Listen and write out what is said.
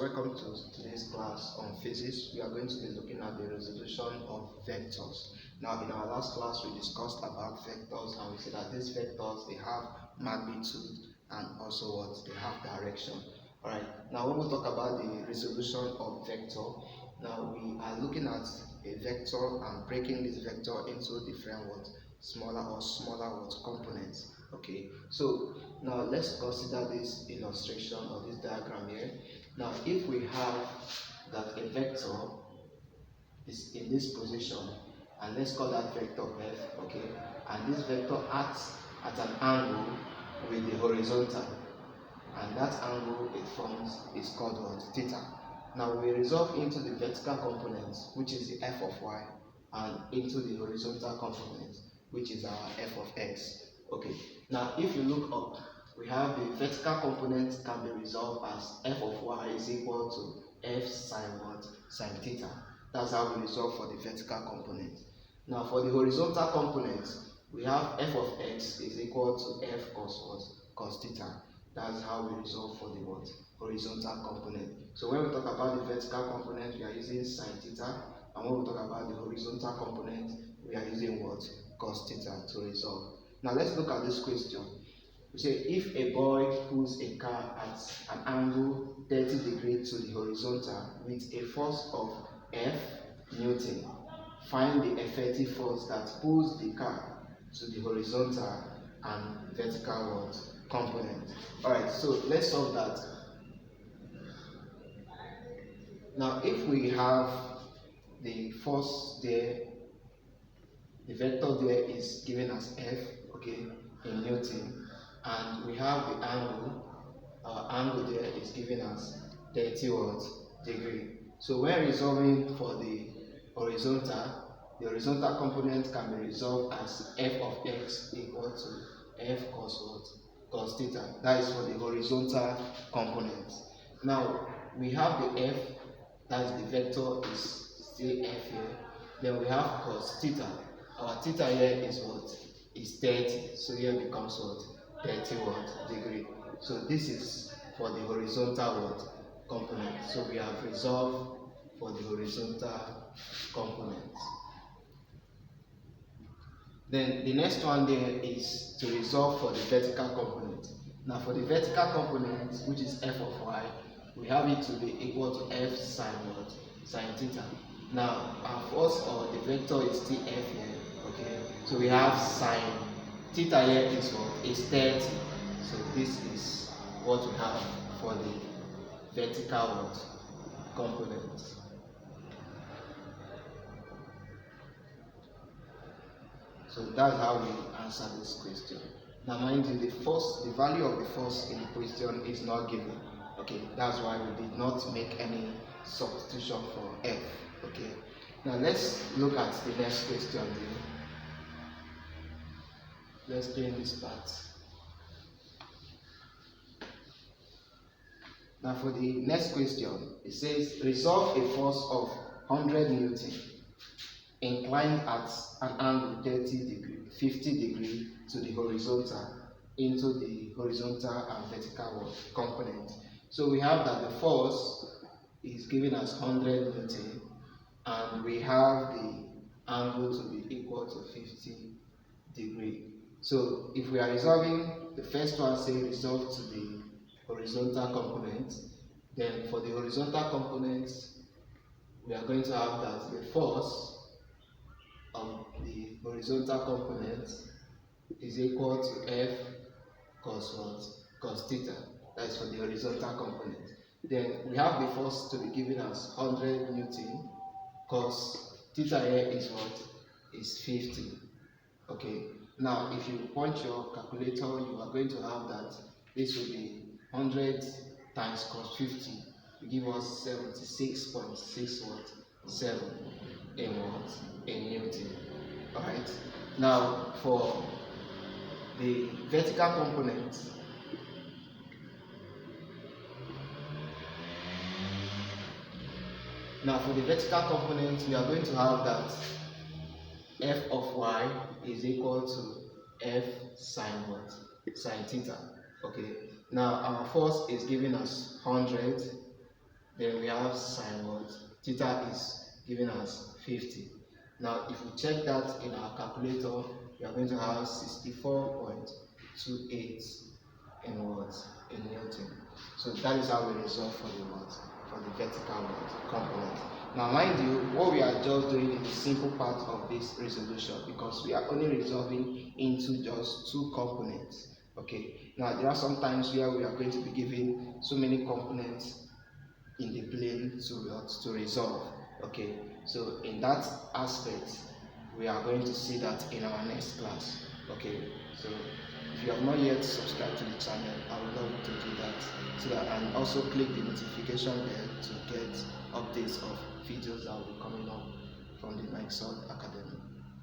welcome to today's class on physics. We are going to be looking at the resolution of vectors. Now, in our last class, we discussed about vectors, and we said that these vectors, they have magnitude and also what? They have direction. Alright, now when we talk about the resolution of vector, now we are looking at a vector and breaking this vector into different what? Smaller components. Okay, so now let's consider this illustration or this diagram here. Now, if we have that a vector is in this position, and let's call that vector f, okay, and this vector acts at an angle with the horizontal, and that angle it forms is called what? Theta. Now we resolve into the vertical component, which is the f of y, and into the horizontal component, which is our f of x. Okay, now if you look up, we have the vertical component can be resolved as f of y is equal to f sine what? Sine theta. That's how we resolve for the vertical component. Now for the horizontal component, we have f of x is equal to f cos what? Cos theta. That's how we resolve for the what? Horizontal component. So when we talk about the vertical component, we are using sine theta, and when we talk about the horizontal component, we are using what? Cos theta to resolve. Now let's look at this question. We say if a boy pulls a car at an angle 30 degrees to the horizontal with a force of F Newton, find the effective force that pulls the car to the horizontal and vertical what? Component. Alright, so let's solve that. Now if we have the force there, the vector there is given as F, okay, in Newton, and we have the angle, our angle there is given as 30 degree. So when resolving for the horizontal component can be resolved as f of x equal to f cos theta. That is for the horizontal component. Now we have the f, that is the vector is still f here. Then we have cos theta. Our theta here is what? Is 30. So here becomes what? 30 degree. So this is for the horizontal what? Component. So we have resolved for the horizontal component. Then the next one there is to resolve for the vertical component. Now for the vertical component, which is f of y, we have it to be equal to f sine what? Sine theta. Now our force or the vector is still f here. Okay, so we have sine theta here is what? Is 30. So this is what we have for the vertical what? Component. So that's how we answer this question. Now mind you, the value of the force in the question is not given. Okay, that's why we did not make any substitution for F. Okay, now let's look at the next question here. Let's clean this part. Now for the next question, it says resolve a force of 100 Newton inclined at an angle 50 degree to the horizontal into the horizontal and vertical component. So we have that the force is given as 100 Newton, and we have the angle to be equal to 50 degree. So if we are resolving, the first one say resolve to the horizontal component, then for the horizontal component, we are going to have that the force of the horizontal component is equal to F cos what? Cos theta. That's for the horizontal component. Then we have the force to be given as 100 Newton, cos theta here is what? Is 50. Okay. Now if you point your calculator, you are going to have that this will be 100 times cos 50 to give us 76.6 in Newton. Alright. Now for the vertical component, we are going to have that f of y is equal to f sine what? Sine theta. Okay. Now our force is given as 100 Then we have sine what? Theta is giving us 50. Now if we check that in our calculator, we are going to have 64.28 in what? In Newton. So that is how we resolve for the what? For the vertical what? Component. Now mind you, what we are just doing is the simple part of this resolution, because we are only resolving into just two components. Okay, now there are some times where we are going to be given so many components in the plane to resolve. Okay, so in that aspect we are going to see that in our next class. Okay, so if you have not yet subscribed to the channel, I would love you to do that, so that, and also click the notification bell to get updates of videos that will be coming up from the Microsoft Academy.